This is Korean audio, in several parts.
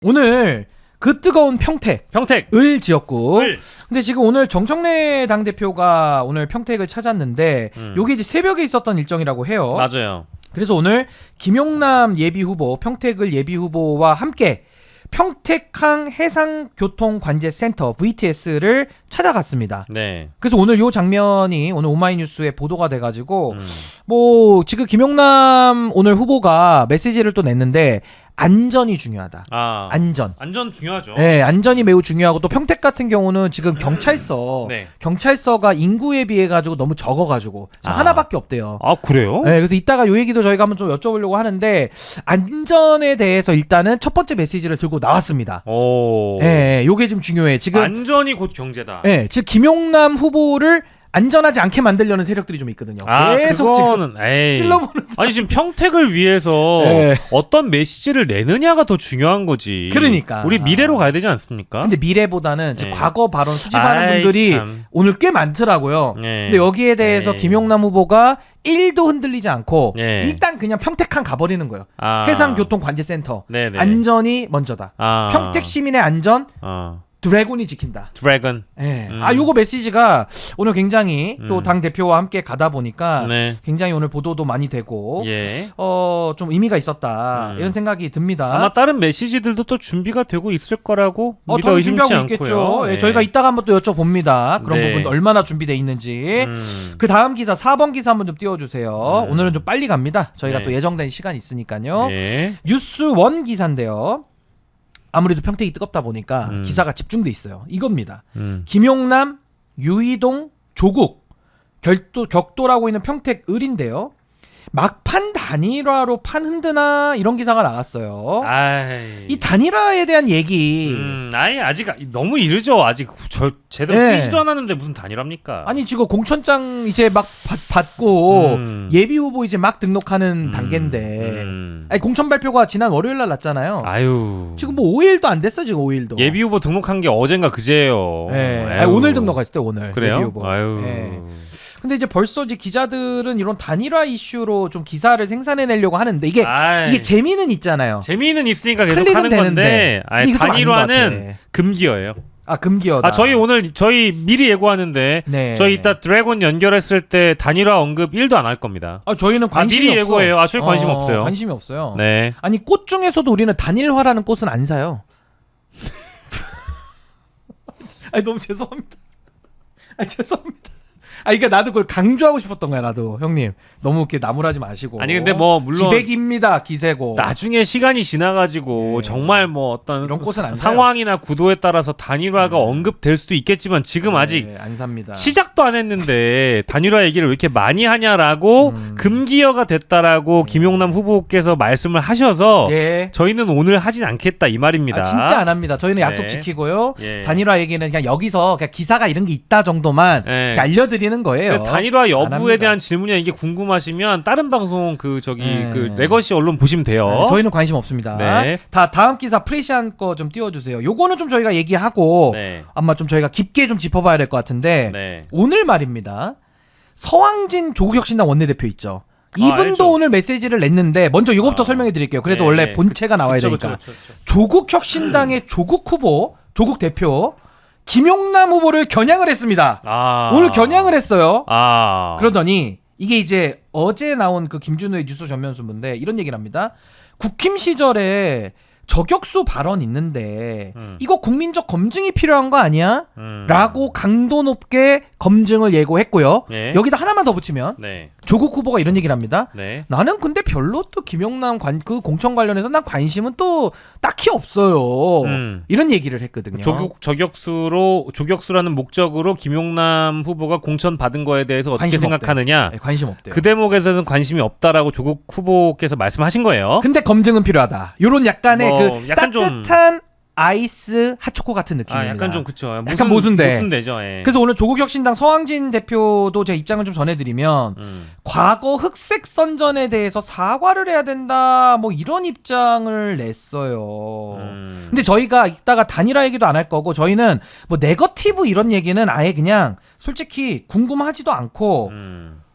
오늘 그 뜨거운 평택을 지었고 근데 지금 오늘 정청래 당대표가 오늘 평택을 찾았는데 요게 이제 새벽에 있었던 일정이라고 해요. 맞아요. 그래서 오늘 김용남 예비후보 평택을 예비후보와 함께 평택항 해상교통관제센터 VTS를 찾아갔습니다. 네. 그래서 오늘 요 장면이 오늘 오마이뉴스에 보도가 돼가지고 뭐 지금 김용남 오늘 후보가 메시지를 또 냈는데 안전이 중요하다. 안전 중요하죠. 네, 안전이 매우 중요하고 또 평택 같은 경우는 지금 경찰서가 인구에 비해 가지고 너무 적어가지고 지금 하나밖에 없대요. 아 그래요? 네, 그래서 이따가 요 얘기도 저희가 한번 좀 여쭤보려고 하는데 안전에 대해서 일단은 첫 번째 메시지를 들고 나왔습니다. 오. 네, 요게 좀 중요해. 지금 안전이 곧 경제다. 네, 즉 김용남 후보를 안전하지 않게 만들려는 세력들이 좀 있거든요. 계속 그거는 찔러보는 아니 지금 평택을 위해서 어떤 메시지를 내느냐가 더 중요한 거지. 그러니까 우리 미래로 가야 되지 않습니까? 근데 미래보다는 지금 과거 발언 수집하는 분들이 오늘 꽤 많더라고요. 근데 여기에 대해서 김용남 후보가 1도 흔들리지 않고 일단 그냥 평택항 가버리는 거예요. 해상교통관제센터 안전이 먼저다. 평택 시민의 안전 드래곤이 지킨다. 드래곤. 네. 요거 메시지가 오늘 굉장히 또 당 대표와 함께 가다 보니까 굉장히 오늘 보도도 많이 되고 좀 의미가 있었다 이런 생각이 듭니다. 아마 다른 메시지들도 또 준비가 되고 있을 거라고 우리가 의심치 않고요. 네. 저희가 이따가 한번 또 여쭤봅니다. 그런 부분 얼마나 준비돼 있는지. 그 다음 기사 4번 기사 한번 좀 띄워주세요. 오늘은 좀 빨리 갑니다. 저희가 또 예정된 시간이 있으니까요. 뉴스1 기사인데요. 아무래도 평택이 뜨겁다 보니까 기사가 집중돼 있어요. 이겁니다. 김용남, 유이동, 조국 격돌하고 있는 평택 을인데요. 막판 단일화로 판 흔드나 이런 기사가 나왔어요. 이 단일화에 대한 얘기. 아직 너무 이르죠. 아직 제대로 뛰지도 않았는데 무슨 단일화입니까? 아니 지금 공천장 이제 막 받고 예비 후보 이제 막 등록하는 단계인데. 아니 공천 발표가 지난 월요일 날 났잖아요. 지금 뭐 5일도 안 됐어 지금 5일도. 예비 후보 등록한 게 어젠가 그제예요. 오늘 등록했을 때 오늘. 그래요? 예비 후보. 근데 이제 벌써 이제 기자들은 이런 단일화 이슈로 좀 기사를 생산해내려고 하는데 이게 재미는 있잖아요. 재미는 있으니까 계속 하는 건데 단일화는 금기어예요. 금기어다. 저희 미리 예고하는데 저희 이따 드래곤 연결했을 때 단일화 언급 1도 안 할 겁니다. 저희는 관심이 미리 예고해요. 저희 관심 없어요. 관심이 없어요. 네. 아니 꽃 중에서도 우리는 단일화라는 꽃은 안 사요. 너무 죄송합니다. 죄송합니다. 그러니까 나도 그걸 강조하고 싶었던 거야. 나도 형님 너무 이렇게 나무라지 마시고. 근데 뭐 물론 기백입니다. 기세고. 나중에 시간이 지나가지고 정말 뭐 어떤 이런 꽃은 안 상황이나 구도에 따라서 단일화가 언급될 수도 있겠지만 지금 아직 안 삽니다. 시작도 안 했는데 단일화 얘기를 왜 이렇게 많이 하냐라고 금기어가 됐다라고 김용남 후보께서 말씀을 하셔서 저희는 오늘 하진 않겠다 이 말입니다. 진짜 안 합니다. 저희는 약속 지키고요. 단일화 얘기는 그냥 여기서 그냥 기사가 이런 게 있다 정도만 알려드리는 거예요. 단일화 여부에 대한 질문이나 이게 궁금하시면 다른 방송 그 레거시 언론 보시면 돼요. 저희는 관심 없습니다. 다음 기사 프레시안 거 좀 띄워주세요. 요거는 좀 저희가 얘기하고 아마 좀 저희가 깊게 좀 짚어봐야 될 것 같은데 오늘 말입니다. 서왕진 조국혁신당 원내대표 있죠. 이분도 오늘 메시지를 냈는데 먼저 이거부터 설명해 드릴게요. 그래도 원래 본체가 나와야 되니까. 조국혁신당의 조국 후보, 조국 대표 김용남 후보를 겨냥을 했습니다. 오늘 겨냥을 했어요. 그러더니 이게 이제 어제 나온 그 김준우의 뉴스 전면수인데 이런 얘기를 합니다. 국힘 시절에 저격수 발언 있는데 이거 국민적 검증이 필요한 거 아니야? 라고 강도 높게 검증을 예고했고요. 여기다 하나만 더 붙이면 조국 후보가 이런 얘기를 합니다. 나는 근데 별로 또 김용남 그 공천 관련해서 난 관심은 또 딱히 없어요. 이런 얘기를 했거든요. 조격수라는 목적으로 김용남 후보가 공천 받은 거에 대해서 어떻게 생각하느냐? 관심 없대요. 그 대목에서는 관심이 없다라고 조국 후보께서 말씀하신 거예요. 근데 검증은 필요하다. 요런 약간의 약간 따뜻한 아이스 핫초코 같은 느낌입니다. 약간 좀 그쵸. 약간 모순되죠. 그래서 오늘 조국혁신당 서왕진 대표도 제 입장을 좀 전해드리면 과거 흑색 선전에 대해서 사과를 해야 된다 뭐 이런 입장을 냈어요. 근데 저희가 이따가 단일화 얘기도 안 할 거고 저희는 뭐 네거티브 이런 얘기는 아예 그냥 솔직히 궁금하지도 않고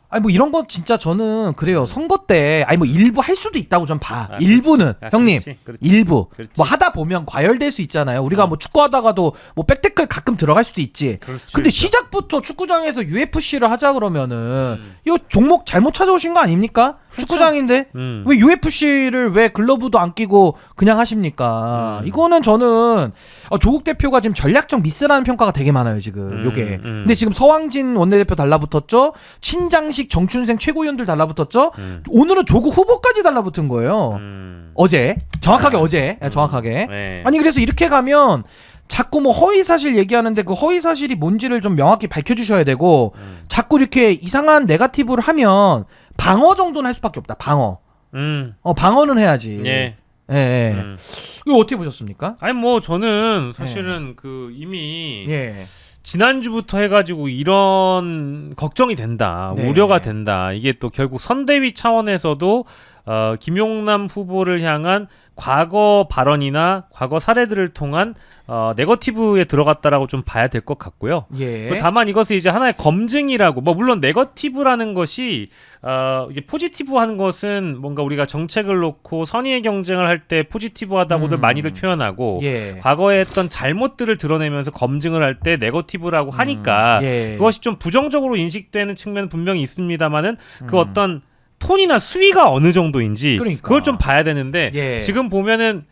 아니 뭐 이런 거 진짜 저는 그래요. 선거 때 아니 뭐 일부 할 수도 있다고 좀 봐. 일부는 형님 그렇지. 일부 뭐 하다 보면 과열될 수 있잖아요. 우리가 뭐 축구하다가도 뭐 백태클 가끔 들어갈 수도 있지. 근데 시작부터 축구장에서 UFC를 하자 그러면은 이거 종목 잘못 찾아오신 거 아닙니까? 축구장인데 왜 UFC를 왜 글러브도 안 끼고 그냥 하십니까? 이거는 저는 조국 대표가 지금 전략적 미스라는 평가가 되게 많아요 지금 요게. 근데 지금 서왕진 원내대표 달라붙었죠. 신장식 정춘생 최고위원들 달라붙었죠. 오늘은 조국 후보까지 달라붙은 거예요. 어제 정확하게 어제 정확하게. 네. 아니 그래서 이렇게 가면 자꾸 뭐 허위사실 얘기하는데 그 허위사실이 뭔지를 좀 명확히 밝혀주셔야 되고 자꾸 이렇게 이상한 네거티브를 하면 방어 정도는 할 수밖에 없다. 방어. 방어는 해야지. 예. 예. 이거 어떻게 보셨습니까? 아니 뭐 저는 사실은 그 이미 예. 지난주부터 해가지고 이런 걱정이 된다, 네. 우려가 된다. 이게 또 결국 선대위 차원에서도 김용남 후보를 향한 과거 발언이나 과거 사례들을 통한 네거티브에 들어갔다라고 좀 봐야 될 것 같고요. 예. 다만 이것을 이제 하나의 검증이라고, 뭐 물론 네거티브라는 것이 이게 포지티브하는 것은 뭔가 우리가 정책을 놓고 선의의 경쟁을 할 때 포지티브하다고들 많이들 표현하고 예. 과거에 했던 잘못들을 드러내면서 검증을 할 때 네거티브라고 하니까 예. 그것이 좀 부정적으로 인식되는 측면은 분명히 있습니다만은 그 어떤 톤이나 수위가 어느 정도인지 그러니까. 그걸 좀 봐야 되는데 예. 지금 보면은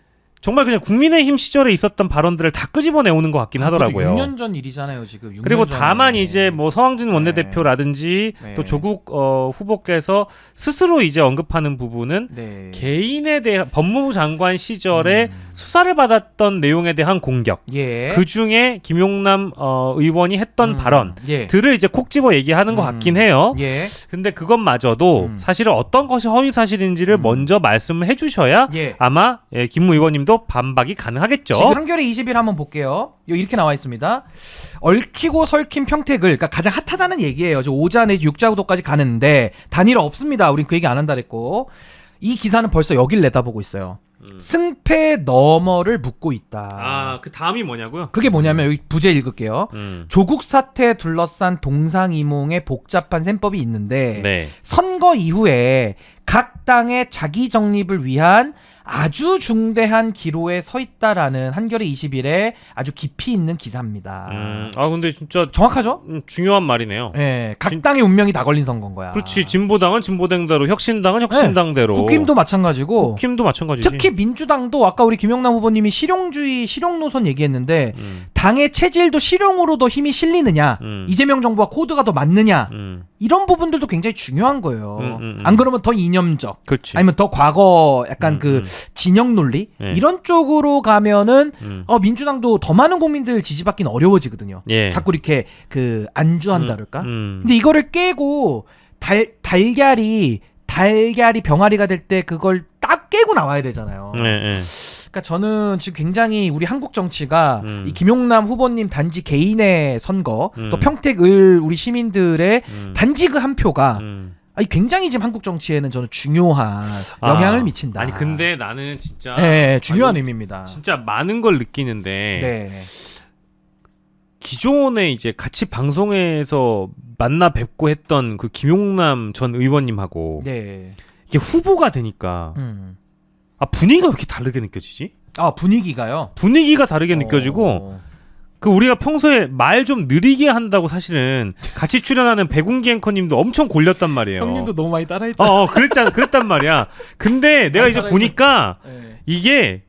정말 그냥 국민의힘 시절에 있었던 발언들을 다 끄집어내오는 것 같긴 하더라고요. 6년 전 일이잖아요 지금. 6년 그리고 전에. 다만 이제 뭐 서왕진 원내대표라든지 네. 또 조국 후보께서 스스로 이제 언급하는 부분은 네. 개인에 대한 법무부 장관 시절에 수사를 받았던 내용에 대한 공격, 예. 그 중에 김용남 의원이 했던 발언들을 이제 콕 집어 얘기하는 것 같긴 해요. 예. 근데 그것마저도 사실은 어떤 것이 허위 사실인지를 먼저 말씀을 해주셔야 예. 아마 김무 의원님도 반박이 가능하겠죠. 지금 한겨레 20일 한번 볼게요. 이렇게 나와 있습니다. 얽히고 설킨 평택을, 그러니까 가장 핫하다는 얘기예요. 저 5자 내지 6자 구도까지 가는데 단일화 없습니다. 우린 그 얘기 안 한다 그랬고, 이 기사는 벌써 여길 내다보고 있어요. 승패 너머를 묻고 있다. 그 다음이 뭐냐고요? 그게 뭐냐면 여기 부제 읽을게요. 조국 사태 둘러싼 동상이몽의 복잡한 셈법이 있는데 네. 선거 이후에 각 당의 자기 정립을 위한 아주 중대한 기로에 서 있다라는 한겨레 21의 아주 깊이 있는 기사입니다. 근데 진짜 정확하죠? 중요한 말이네요. 네, 각 당의 운명이 다 걸린 선거인 거야. 그렇지. 진보당은 진보당대로, 혁신당은 혁신당대로. 국힘도 마찬가지고. 국힘도 마찬가지지. 특히 민주당도 아까 우리 김용남 후보님이 실용주의, 실용 노선 얘기했는데 당의 체질도 실용으로 더 힘이 실리느냐, 이재명 정부와 코드가 더 맞느냐, 이런 부분들도 굉장히 중요한 거예요. 안 그러면 더 이념적, 그치. 아니면 더 과거 약간 그 진영 논리 이런 쪽으로 가면은 민주당도 더 많은 국민들 지지받기는 어려워지거든요. 예. 자꾸 이렇게 그 안주한다 그럴까? 근데 이거를 깨고 달걀이 병아리가 될 때 그걸 딱 깨고 나와야 되잖아요. 그러니까 저는 지금 굉장히 우리 한국 정치가 이 김용남 후보님 단지 개인의 선거, 또 평택을 우리 시민들의 단지 그 한 표가 굉장히 지금 한국 정치에는 저는 중요한 영향을 미친다. 아니 근데 나는 진짜 중요한 의미입니다. 진짜 많은 걸 느끼는데 네. 기존에 이제 같이 방송에서 만나 뵙고 했던 그 김용남 전 의원님하고 이게 후보가 되니까 분위기가 왜 이렇게 다르게 느껴지지? 분위기가요? 분위기가 다르게 느껴지고 그 우리가 평소에 말 좀 느리게 한다고 사실은 같이 출연하는 백운기 앵커님도 엄청 골렸단 말이에요. 형님도 너무 많이 따라했잖아. 그랬단 말이야. 근데 내가 이제 보니까 이게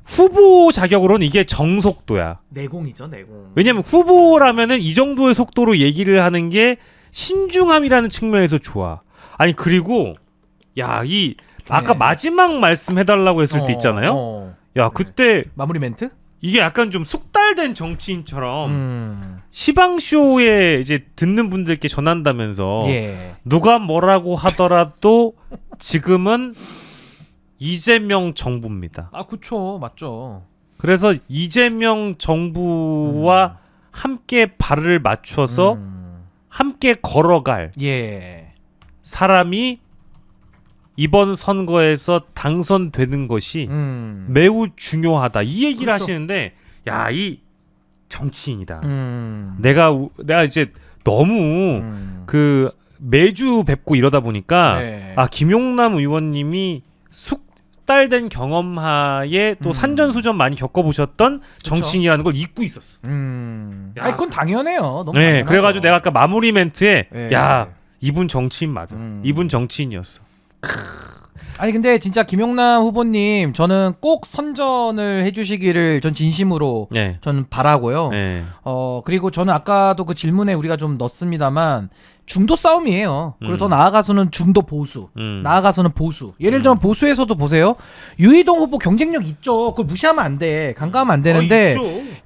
후보 자격으로는 이게 정속도야. 내공이죠, 내공. 왜냐면 후보라면은 이 정도의 속도로 얘기를 하는 게 신중함이라는 측면에서 좋아. 아니 그리고 이 아까 마지막 말씀 해달라고 했을 때 있잖아요. 야 그때 마무리 멘트? 이게 약간 좀 숙달된 정치인처럼 시방쇼에 이제 듣는 분들께 전한다면서 누가 뭐라고 하더라도 지금은 이재명 정부입니다. 그쵸, 맞죠. 그래서 이재명 정부와 함께 발을 맞춰서 함께 걸어갈 사람이 이번 선거에서 당선되는 것이 매우 중요하다. 이 얘기를 하시는데 이 정치인이다. 내가 이제 너무 그 매주 뵙고 이러다 보니까 네. 김용남 의원님이 숙달된 경험하에 또 산전수전 많이 겪어보셨던 정치인이라는 걸 잊고 있었어. 아니 그건 당연해요. 너무 네, 당연하죠. 그래가지고 내가 아까 마무리 멘트에 네. 야 이분 정치인 맞아. 이분 정치인이었어. 아니 근데 진짜 김용남 후보님 저는 꼭 선전을 해주시기를 전 진심으로 네. 저는 바라고요. 네. 그리고 저는 아까도 그 질문에 우리가 좀 넣었습니다만 중도 싸움이에요. 그리고 더 나아가서는 중도 보수, 나아가서는 보수. 예를 들면 보수에서도 보세요. 유이동 후보 경쟁력 있죠. 그걸 무시하면 안 돼. 간과하면 안 되는데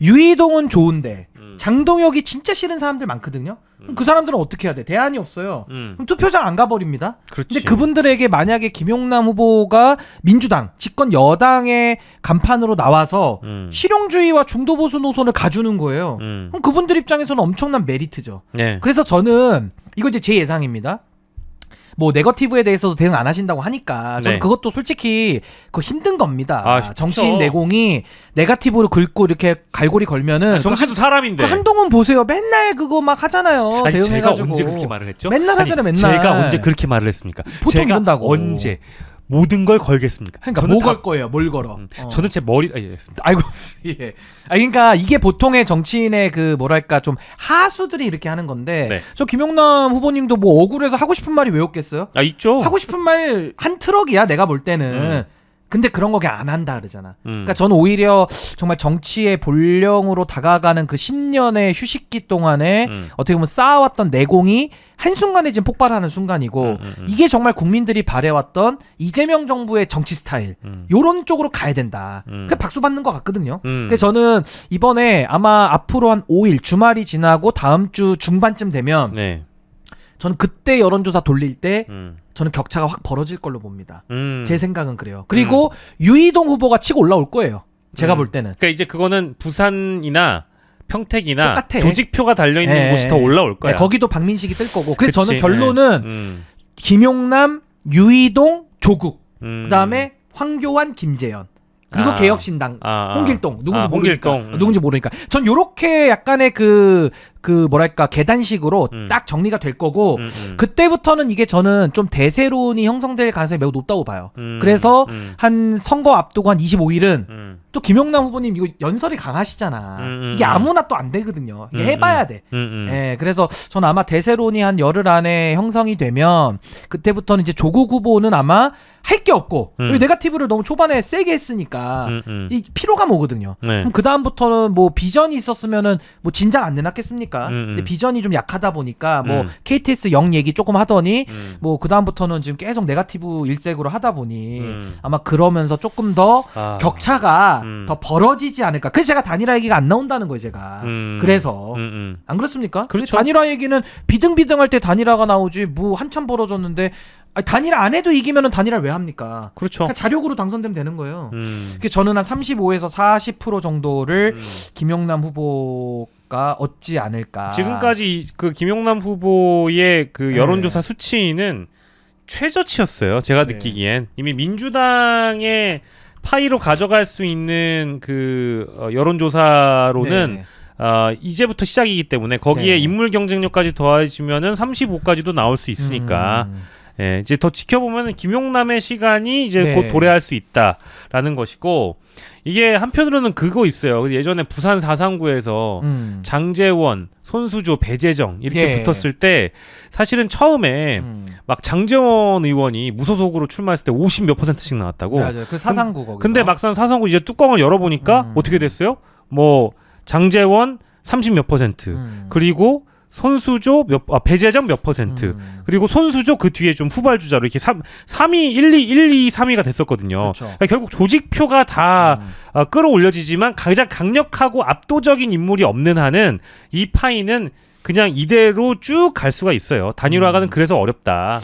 유이동은 좋은데 장동혁이 진짜 싫은 사람들 많거든요. 그럼 그 사람들은 어떻게 해야 돼? 대안이 없어요. 그럼 투표장 안 가버립니다. 그렇지. 근데 그분들에게 만약에 김용남 후보가 민주당, 집권 여당의 간판으로 나와서 실용주의와 중도보수 노선을 가주는 거예요. 그럼 그분들 입장에서는 엄청난 메리트죠. 네. 그래서 저는 이거 이제 제 예상입니다. 뭐 네거티브에 대해서도 대응 안 하신다고 하니까 저는 네. 그것도 솔직히 그거 힘든 겁니다. 쉽죠. 정치인 내공이 네거티브로 긁고 이렇게 갈고리 걸면은 정치도 사람인데. 한동훈 보세요. 맨날 그거 막 하잖아요. 아니 제가 대응해가지고. 언제 그렇게 말을 했죠? 맨날 하잖아요. 맨날. 제가 언제 그렇게 말을 했습니까? 보통 제가 이런다고. 언제 모든 걸 걸겠습니까? 그러니까 저는 뭐 걸 거예요? 뭘 걸어? 저는 제 머리 했습니다. 아이고 예. 그러니까 이게 보통의 정치인의 그 뭐랄까 좀 하수들이 이렇게 하는 건데 네. 저 김용남 후보님도 뭐 억울해서 하고 싶은 말이 왜 없겠어요? 있죠. 하고 싶은 말 한 트럭이야 내가 볼 때는. 근데 그런 거 그냥 안 한다 그러잖아. 그러니까 저는 오히려 정말 정치의 본령으로 다가가는 그 10년의 휴식기 동안에 어떻게 보면 쌓아왔던 내공이 한순간에 지금 폭발하는 순간이고 이게 정말 국민들이 바래왔던 이재명 정부의 정치 스타일 요런 쪽으로 가야 된다. 그 박수 받는 것 같거든요. 그래서 저는 이번에 아마 앞으로 한 5일 주말이 지나고 다음 주 중반쯤 되면 네. 저는 그때 여론조사 돌릴 때 저는 격차가 확 벌어질 걸로 봅니다. 제 생각은 그래요. 그리고 유이동 후보가 치고 올라올 거예요. 제가 볼 때는. 그러니까 이제 그거는 부산이나 평택이나 똑같아. 조직표가 달려있는 네. 곳이 더 올라올 거야. 네, 거기도 박민식이 뜰 거고. 그래서 그치. 저는 결론은 네. 김용남, 유이동, 조국 그다음에 황교안, 김재현 그리고 개혁신당 홍길동 누군지 모르니까 홍길동. 누군지 모르니까 전 요렇게 약간의 그 뭐랄까 계단식으로 딱 정리가 될 거고 그때부터는 이게 저는 좀 대세론이 형성될 가능성이 매우 높다고 봐요. 그래서 한 선거 앞두고 한 25일은 또 김용남 후보님 이거 연설이 강하시잖아. 이게 아무나 또 안 되거든요. 이게 해봐야 돼. 예, 그래서 저는 아마 대세론이 한 열흘 안에 형성이 되면 그때부터는 이제 조국 후보는 아마 할 게 없고 네거티브를 너무 초반에 세게 했으니까 이 피로감 오거든요. 네. 그럼 그 다음부터는 뭐 비전이 있었으면은 뭐 진작 안 내놨겠습니까? 근데 비전이 좀 약하다 보니까 뭐 KTS 0 얘기 조금 하더니 뭐 그 다음부터는 지금 계속 네거티브 일색으로 하다 보니 아마 그러면서 조금 더 격차가 더 벌어지지 않을까. 그래서 제가 단일화 얘기가 안 나온다는 거예요, 제가. 그래서 안 그렇습니까? 그렇죠. 단일화 얘기는 비등비등할 때 단일화가 나오지 뭐 한참 벌어졌는데 아니, 단일화 안 해도 이기면은 단일화 왜 합니까? 그렇죠. 그냥 자력으로 당선되면 되는 거예요. 그래서 저는 한 35에서 40% 정도를 김용남 후보가 얻지 않을까. 지금까지 그 김용남 후보의 그 여론조사 수치는 최저치였어요. 제가 느끼기엔 이미 민주당의 파이로 가져갈 수 있는 그 여론조사로는 이제부터 시작이기 때문에 거기에 인물 경쟁력까지 더해지면은 35까지도 나올 수 있으니까. 예, 이제 더 지켜보면 김용남의 시간이 이제 곧 도래할 수 있다라는 것이고 이게 한편으로는 그거 있어요. 예전에 부산 439에서 장제원, 손수조, 배재정 이렇게 붙었을 때 사실은 처음에 막 장제원 의원이 무소속으로 출마했을 때 50 몇 %씩 나왔다고. 맞아요. 그 439 거기. 근데 막상 439 이제 뚜껑을 열어보니까 어떻게 됐어요? 뭐 장제원 30 몇 %, 그리고 손수조 배재정 몇 %, 그리고 손수조 그 뒤에 좀 후발주자로 이렇게 3위 1, 2, 3위가 됐었거든요. 그렇죠. 그러니까 결국 조직표가 다 끌어올려지지만 가장 강력하고 압도적인 인물이 없는 한은 이 파이는 그냥 이대로 쭉 갈 수가 있어요. 단일화가는 그래서 어렵다.